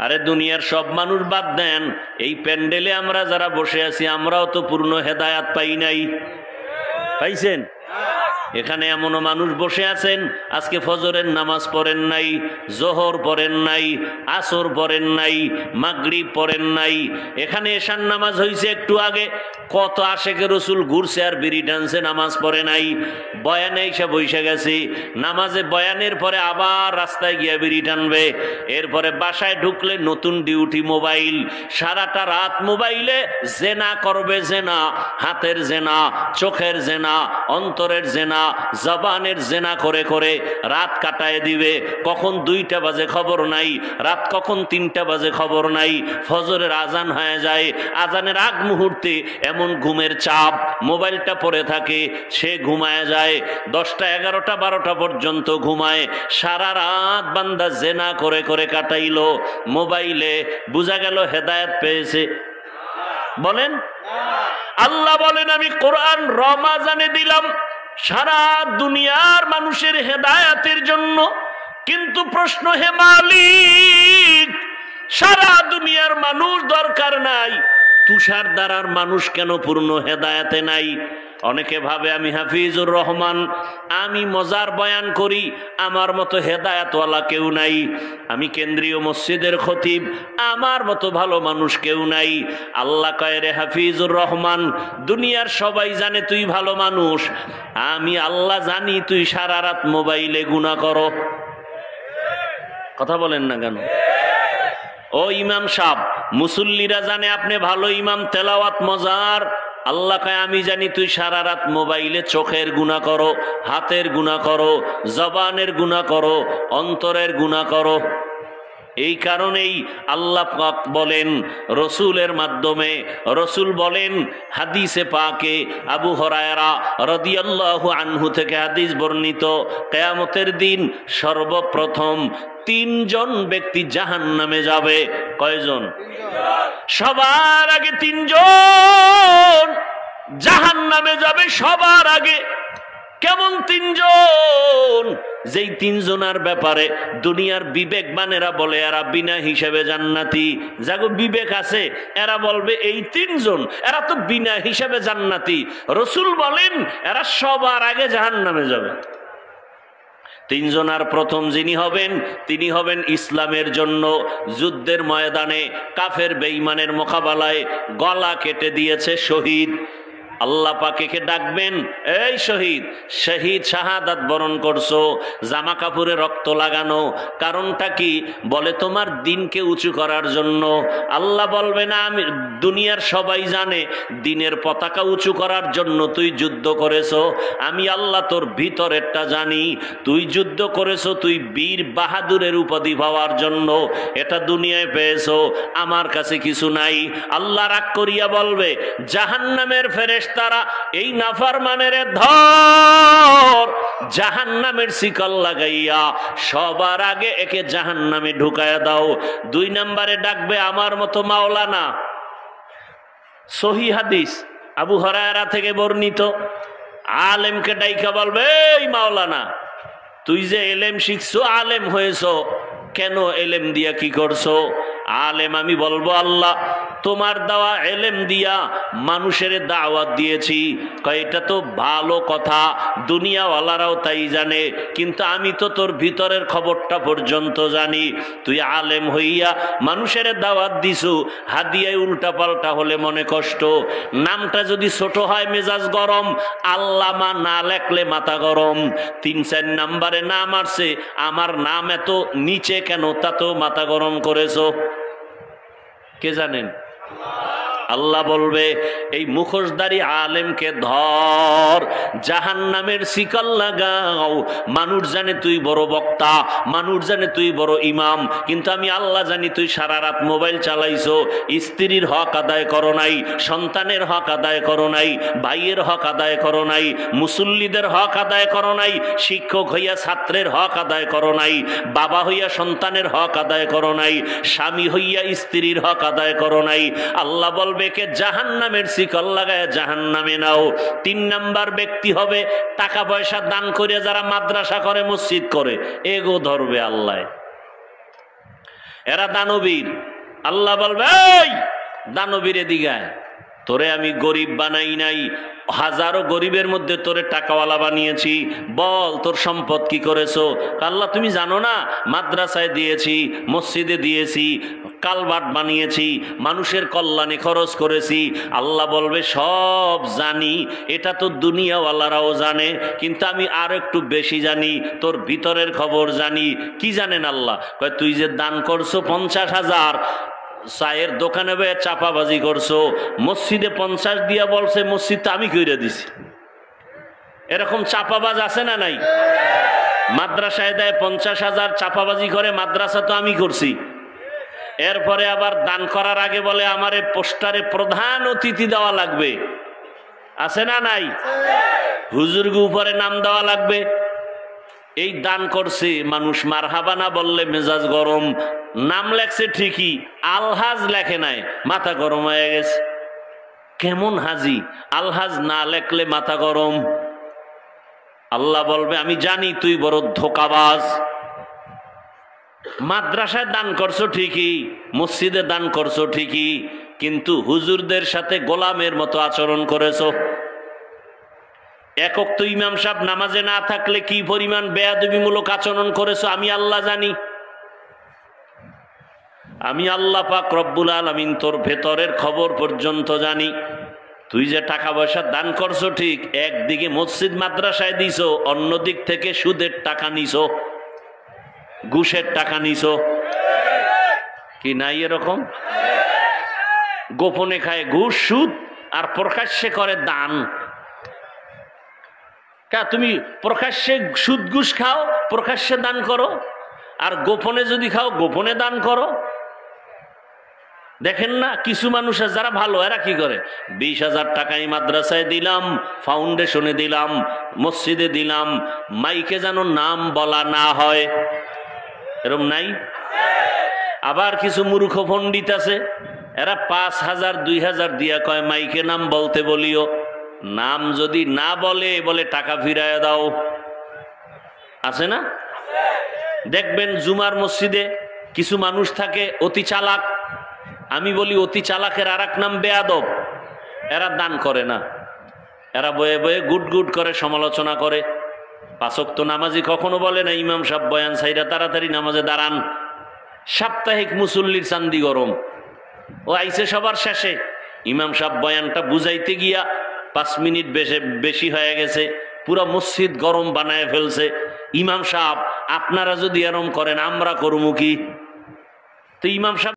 আরে দুনিয়ার সব মানুষ বাদ দেন, এই প্যান্ডেলে আমরা যারা বসে আছি আমরাও তো পূর্ণ হেদায়াত পাই নাই। পাইছেন? এখানে এমনও মানুষ বসে আছেন আজকে ফজরের নামাজ পড়েন নাই, জোহর পড়েন নাই, আসর পড়েন নাই, মাগরিব পড়েন নাই। এখানে এশার নামাজ হয়েছে একটু আগে, কত আশেকে রসুল ঘুরছে আর বিড়ি টানছে, নামাজ পড়ে নাই। বয়ানে এসে বসে গেছে, নামাজে বয়ানের পরে আবার রাস্তায় গিয়ে বিড়ি টানবে। এরপরে বাসায় ঢুকলে নতুন ডিউটি মোবাইল, সারাটা রাত মোবাইলে জেনা করবে, জেনা, হাতের জেনা, চোখের জেনা, অন্তরের জেনা, জবানের জেনা করে করে রাত কাটায় দিবে। কখন 2টা বাজে খবর নাই, রাত কখন 3টা বাজে খবর নাই। ফজরের আজান হয়ে যায়, আজানের আগ মুহূর্তে এমন ঘুমের চাপ, মোবাইলটা পড়ে থাকে, সে ঘুমায় যায়। 10টা 11টা 12টা পর্যন্ত ঘুমায়। সারা রাত বান্দা জেনা করে করে কাটাইলো মোবাইলে। বুঝা গেল হেদায়েত পেয়েছে? বলেন। আল্লাহ বলেন আমি কোরআন রমাজানে দিলাম সারা দুনিয়ার মানুষের হেদায়েতের জন্য। কিন্তু প্রশ্ন, হে মালিক, সারা দুনিয়ার মানুষ দরকার নাই, তুষার দ্বারার মানুষ কেন পূর্ণ হেদায়েতে নাই? অনেকে ভাবে আমি হাফিজুর রহমান, আমি মজার বয়ান করি, আমার মতো হেদায়েতওয়ালা কেউ নাই। আমি কেন্দ্রীয় মসজিদের খতিব, আমার মতো ভালো মানুষ কেউ নাই। আল্লাহ কয়, রে হাফিজুর রহমান, দুনিয়ার সবাই জানে তুই ভালো মানুষ, আমি আল্লাহ জানি তুই সারা রাত মোবাইলে গুনাহ করো। কথা বলেন না কেন? ও ইমাম সাহেব, মুসল্লিরা জানে আপনি ভালো ইমাম, তেলাওয়াত মজার। আল্লাহ কয় আমি জানি তুই সারা রাত মোবাইলে চোখের গুনাহ করো, হাতের গুনাহ করো, জবানের গুনাহ করো, অন্তরের গুনাহ করো। এই কারণেই আল্লাহ পাক বলেন রসুলের মাধ্যমে, রসুল বলেন হাদিসে পাকে, আবু হুরায়রা রাদিয়াল্লাহু আনহু থেকে হাদিস বর্ণিত, কিয়ামতের দিন সর্বপ্রথম 3 জন ব্যক্তি জাহান্নামে যাবে। কয়জন? সবার আগে 3 জন জাহান্নামে যাবে, সবার আগে। কেমন 3 জন? যেই 3 জনের ব্যাপারে দুনিয়ার বিবেকবানেরা বলে এরা বিনা হিসাবে জান্নাতি। যাগো বিবেক আছে এরা বলবে এই 3 জন এরা তো বিনা হিসাবে জান্নাতি। রসুল বলেন এরা সবার আগে জাহান্নামে যাবে। 3 জনের প্রথম যিনি হবেন তিনি হবেন ইসলামের জন্য যুদ্ধের ময়দানে কাফের বেঈমানের মোকাবেলায় গলা কেটে দিয়েছে শহীদ। আল্লাহ পাকে ডাকবেন, এই শহীদ, শহীদ শাহাদাত বরণ করছো, জামা কাপড়ে রক্ত লাগানো, কারণটা কি? বলে তোমার দিনকে উঁচু করার জন্য। আল্লাহ বলবে না, আমি দুনিয়ার সবাই জানে দিনের পতাকা উঁচু করার জন্য তুই যুদ্ধ করেছো, আমি আল্লাহ তোর ভিতরেরটা জানি। তুই যুদ্ধ করেছো, তুই বীর বাহাদুরের উপাধি পাওয়ার জন্য, এটা দুনিয়ায় পেয়েছো, আমার কাছে কিছু নাই। আল্লাহ রাগ করিয়া বলবে, জাহান্নামের ফেরেশতা তারা এই নাফরমানের ধর, জাহান্নামের শিকল লাগাইয়া সবার আগে একে জাহান্নামে ঢুকায়া দাও। 2 নম্বরে ডাকবে আমার মতো মাওলানা। সহিহ হাদিস আবু হুরায়রা থেকে বর্ণিত, আলেমকে ডাইকা বলবে, এই মাওলানা, তুই যে এলেম শিখছো, আলেম হয়েছো, কেন এলেম দিয়া কি করছো? আলেম আমি বলবো, আল্লাহ তোমার দেওয়া এলেম দিয়া মানুষের দাওয়াত দিয়েছি। এটা তো ভালো কথা, দুনিয়াওয়ালারাও তাই জানে, কিন্তু আমি তো তোর ভিতরের খবরটা পর্যন্ত জানি। তুই আলেম হইয়া মানুষের দাওয়াত দিছু, হাদিয়ায় উল্টা পাল্টা হলে মনে কষ্ট, নামটা যদি ছোট হয় মেজাজ গরম, আল্লামা না লেখলে মাথা গরম। 3-4 নম্বরে নাম আসছে, আমার নাম এত নিচে কেন, তা তো মাথা গরম করেছো। কে জানেন? আল্লাহ বলবে, এই মুখোশধারী আলেমকে ধর, জাহান্নামের শিকল লাগাও। মানুষ জানে তুই বড় বক্তা, মানুষ জানে তুই বড় ইমাম, কিন্তু আমি আল্লাহ জানি তুই সারা রাত মোবাইল চালাইছো, স্ত্রীর হক আদায় করো নাই, সন্তানের হক আদায় করো নাই, ভাইয়ের হক আদায় করো নাই, মুসল্লিদের হক আদায় করো নাই, শিক্ষক হইয়া ছাত্রের হক আদায় করো নাই, বাবা হইয়া সন্তানের হক আদায় করো নাই, স্বামী হইয়া স্ত্রীর হক আদায় করো নাই। আল্লাহ বলবে কে জাহান্নামের শিকল লাগায় জাহান্নামে নাও। 3 নাম্বার ব্যক্তি হবে টাকা পয়সা দান করে যারা মাদ্রাসা করে, মসজিদ করে, এগো ধরবে আল্লাহ। এরা দানবীর। আল্লাহ বলবে, এই দানবীর এদিকে আয়, তোরে আমি গরিব বানাই নাই, হাজারো গরিবের মধ্যে তোরে টাকাওয়ালা বানিয়েছি, বল তোর সম্পদ কি করেছো? আল্লাহ তুমি জানো না, মাদ্রাসায় দিয়েছি, মসজিদে দিয়েছি, কালভার্ট বানিয়েছি, মানুষের কল্যাণে খরচ করেছি। আল্লাহ বলবে সব জানি, এটা তো দুনিয়াওয়ালারাও জানে, কিন্তু আমি আর একটু বেশি জানি, তোর ভিতরের খবর জানি। কি জানেন আল্লাহ? কয় তুই যে দান করছো 50,000, চায়ের দোকানে বয়ে চাপাবাজি করছো, মসজিদে 50 দিয়া বলছে মসজিদ তো আমি কইরা দিছি। এরকম চাপাবাজ আছে না নাই? মাদ্রাসায় দেয় 50,000, চাপাবাজি করে মাদ্রাসা তো আমি করছি। এরপরে আবার দান করার আগে বলে আমারে পোস্টারে প্রধান অতিথি দেওয়া লাগবে, আছে না নাই? হুজুরকে উপরে নাম দেওয়া লাগবে। এই দান করছে মানুষ, মারহাবা না বললে মেজাজ গরম। নাম লেখছে ঠিকই, আলহাজ লেখে নাই, মাথা গরম হয়ে গেছে। কেমন হাজি, আলহাজ না লেখলে মাথা গরম। আল্লাহ বলবে আমি জানি তুই বড় ধোঁকাবাজ। মাদ্রাসায় দান করছো ঠিকই, মসজিদে দান করছো ঠিকই, কিন্তু হুজুরদের সাথে গোলামের মতো আচরণ করেছো। একক তো ইমাম সাহেব নামাজে না থাকলে কি পরিমাণ বেয়াদবিমূলক আচরণ করেছো আমি আল্লাহ জানি। আমি আল্লাহ পাক রব্বুল আলামিন তোর ভেতরের খবর পর্যন্ত জানি। তুই যে টাকা পয়সা দান করছো ঠিক, একদিকে মসজিদ মাদ্রাসায় দিছো, অন্য দিক থেকে সুদের টাকা নিছো, ঘুষের টাকা নিছো, কি নাই এরকম? গোপনে খায় ঘুষ সুদ, আর প্রকাশ্যে করে দান। তুমি প্রকাশ্যে সুদ ঘুষ খাও, প্রকাশ্যে দান করো, আর গোপনে যদি খাও গোপনে দান করো। দেখেন না কিছু মানুষ যারা ভালো, এরা কি করে? 20,000 টাকাই মাদ্রাসায় দিলাম, ফাউন্ডেশনে দিলাম, মসজিদে দিলাম, মাইকে যেন নাম বলা না হয়, এরকম নাই? আবার কিছু মূর্খ পণ্ডিত আছে, এরা 5,000 2,000 দিয়া কয় মাইকে নাম বলতে বলিও, নাম যদি না বলে বলে টাকা ফিরায় দাও, আছে না? দেখবেন জুমার মসজিদে কিছু মানুষ থাকে অতি চালাক। আমি বলি অতি চালাকের আর এক নাম বেয়াদব। এরা দান করে না, এরা বয়ে বয়ে গুট গুট করে সমালোচনা করে। 5 ওয়াক্ত নামাজি কখনো বলে না ইমাম সাহেব বয়ান সাইরা তাড়াতাড়ি নামাজে দাঁড়ান। সাপ্তাহিক মুসল্লির চান্দি গরম, ও আইছে সবার শেষে, ইমাম সাহেব বয়ানটা বুঝাইতে গিয়া 5 মিনিট বেশি হয়ে গেছে, পুরা মসজিদ গরম বানায় ফেলছে। ইমাম সাহেব আপনারা যদি এরম করেন আমরা করবো কি? তো ইমাম সাহেব